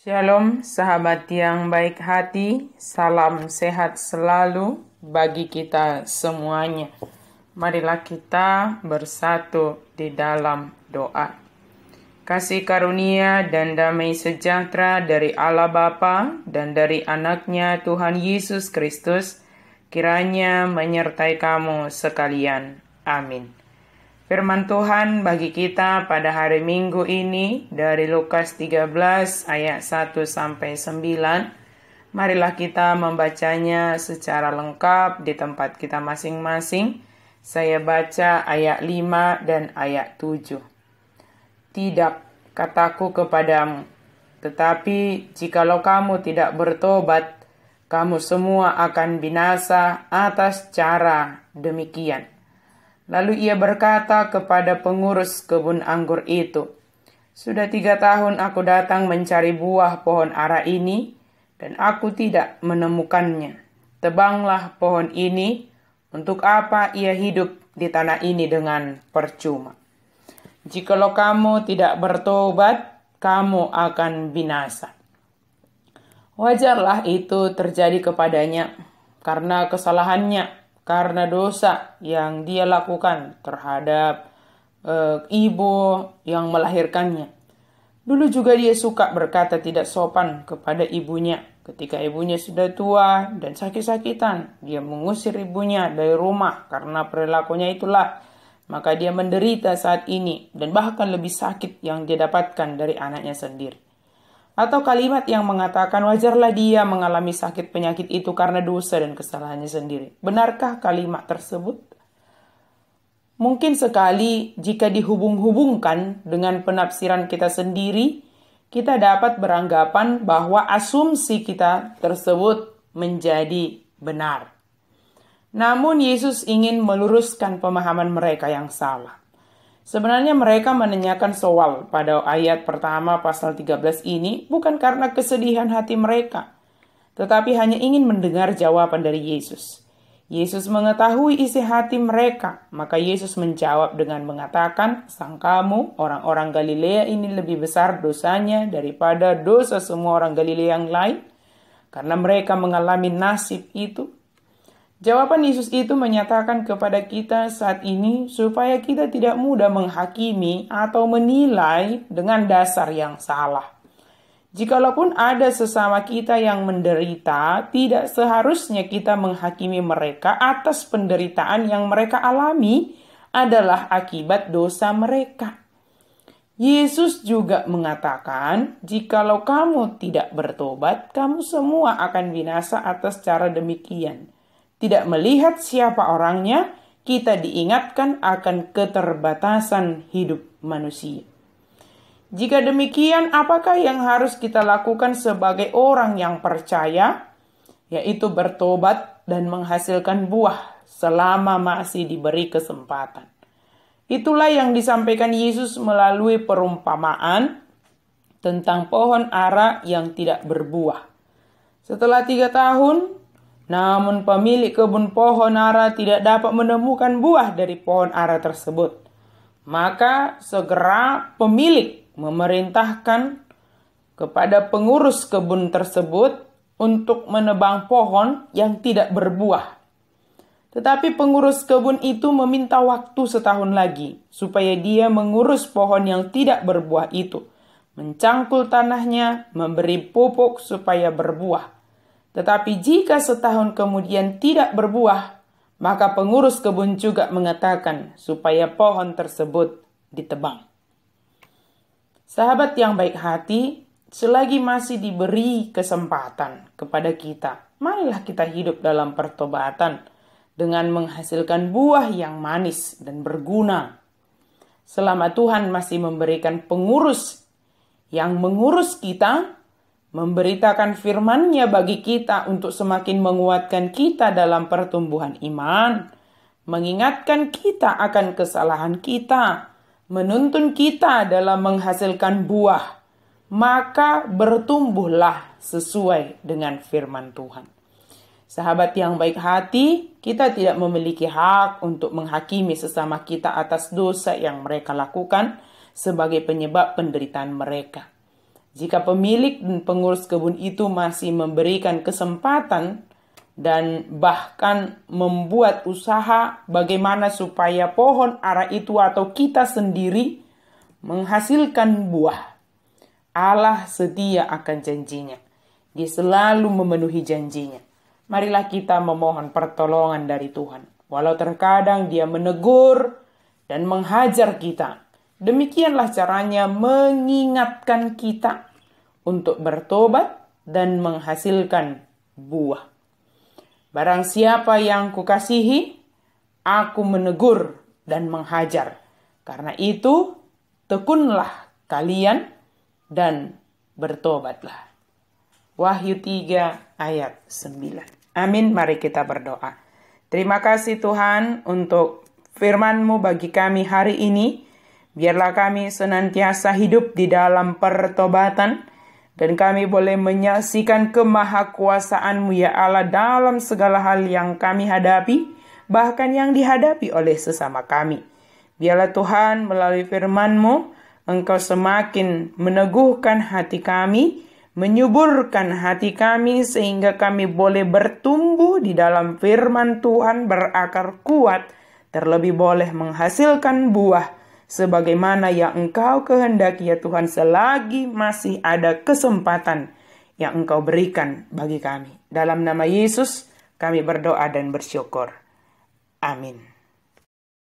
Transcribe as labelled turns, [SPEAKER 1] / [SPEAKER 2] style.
[SPEAKER 1] Shalom sahabat yang baik hati, salam sehat selalu bagi kita semuanya. Marilah kita bersatu di dalam doa. Kasih karunia dan damai sejahtera dari Allah Bapa dan dari anaknya Tuhan Yesus Kristus kiranya menyertai kamu sekalian. Amin. Firman Tuhan bagi kita pada hari Minggu ini dari Lukas 13 ayat 1-9. Marilah kita membacanya secara lengkap di tempat kita masing-masing. Saya baca ayat 5 dan ayat 7. Tidak, kataku kepadamu, tetapi jikalau kamu tidak bertobat, kamu semua akan binasa atas cara demikian. Lalu ia berkata kepada pengurus kebun anggur itu, "Sudah 3 tahun aku datang mencari buah pohon ara ini, dan aku tidak menemukannya. Tebanglah pohon ini, untuk apa ia hidup di tanah ini dengan percuma? Jikalau kamu tidak bertobat, kamu akan binasa." Wajarlah itu terjadi kepadanya, karena kesalahannya, karena dosa yang dia lakukan terhadap ibu yang melahirkannya. Dulu juga dia suka berkata tidak sopan kepada ibunya. Ketika ibunya sudah tua dan sakit-sakitan, dia mengusir ibunya dari rumah karena perilakunya itulah. Maka dia menderita saat ini dan bahkan lebih sakit yang dia dapatkan dari anaknya sendiri. Atau kalimat yang mengatakan wajarlah dia mengalami sakit penyakit itu karena dosa dan kesalahannya sendiri. Benarkah kalimat tersebut? Mungkin sekali jika dihubung-hubungkan dengan penafsiran kita sendiri, kita dapat beranggapan bahwa asumsi kita tersebut menjadi benar. Namun Yesus ingin meluruskan pemahaman mereka yang salah. Sebenarnya mereka menanyakan soal pada ayat pertama pasal 13 ini bukan karena kesedihan hati mereka, tetapi hanya ingin mendengar jawaban dari Yesus. Yesus mengetahui isi hati mereka, maka Yesus menjawab dengan mengatakan, "Sangkamu orang-orang Galilea ini lebih besar dosanya daripada dosa semua orang Galilea yang lain, karena mereka mengalami nasib itu?" Jawaban Yesus itu menyatakan kepada kita saat ini supaya kita tidak mudah menghakimi atau menilai dengan dasar yang salah. Jikalaupun ada sesama kita yang menderita, tidak seharusnya kita menghakimi mereka atas penderitaan yang mereka alami adalah akibat dosa mereka. Yesus juga mengatakan, jikalau kamu tidak bertobat, kamu semua akan binasa atas cara demikian. Tidak melihat siapa orangnya, kita diingatkan akan keterbatasan hidup manusia. Jika demikian, apakah yang harus kita lakukan sebagai orang yang percaya? Yaitu bertobat dan menghasilkan buah selama masih diberi kesempatan. Itulah yang disampaikan Yesus melalui perumpamaan tentang pohon ara yang tidak berbuah. Setelah 3 tahun, namun pemilik kebun pohon ara tidak dapat menemukan buah dari pohon ara tersebut. Maka segera pemilik memerintahkan kepada pengurus kebun tersebut untuk menebang pohon yang tidak berbuah. Tetapi pengurus kebun itu meminta waktu 1 tahun lagi supaya dia mengurus pohon yang tidak berbuah itu, mencangkul tanahnya, memberi pupuk supaya berbuah. Tetapi jika 1 tahun kemudian tidak berbuah, maka pengurus kebun juga mengatakan supaya pohon tersebut ditebang. Sahabat yang baik hati, selagi masih diberi kesempatan kepada kita, marilah kita hidup dalam pertobatan dengan menghasilkan buah yang manis dan berguna. Selama Tuhan masih memberikan pengurus yang mengurus kita, memberitakan firman-Nya bagi kita untuk semakin menguatkan kita dalam pertumbuhan iman, mengingatkan kita akan kesalahan kita, menuntun kita dalam menghasilkan buah, maka bertumbuhlah sesuai dengan firman Tuhan. Sahabat yang baik hati, kita tidak memiliki hak untuk menghakimi sesama kita atas dosa yang mereka lakukan sebagai penyebab penderitaan mereka. Jika pemilik dan pengurus kebun itu masih memberikan kesempatan dan bahkan membuat usaha bagaimana supaya pohon ara itu atau kita sendiri menghasilkan buah, Allah setia akan janjinya. Dia selalu memenuhi janjinya. Marilah kita memohon pertolongan dari Tuhan. Walau terkadang Dia menegur dan menghajar kita, demikianlah caranya mengingatkan kita untuk bertobat dan menghasilkan buah. Barang siapa yang kukasihi, aku menegur dan menghajar. Karena itu, tekunlah kalian dan bertobatlah. Wahyu 3 ayat 9. Amin, mari kita berdoa. Terima kasih Tuhan untuk firman-Mu bagi kami hari ini. Biarlah kami senantiasa hidup di dalam pertobatan, dan kami boleh menyaksikan kemahakuasaan-Mu ya Allah dalam segala hal yang kami hadapi, bahkan yang dihadapi oleh sesama kami. Biarlah Tuhan melalui firman-Mu, Engkau semakin meneguhkan hati kami, menyuburkan hati kami sehingga kami boleh bertumbuh di dalam firman Tuhan, berakar kuat, terlebih boleh menghasilkan buah sebagaimana yang Engkau kehendaki ya Tuhan, selagi masih ada kesempatan yang Engkau berikan bagi kami. Dalam nama Yesus kami berdoa dan bersyukur. Amin.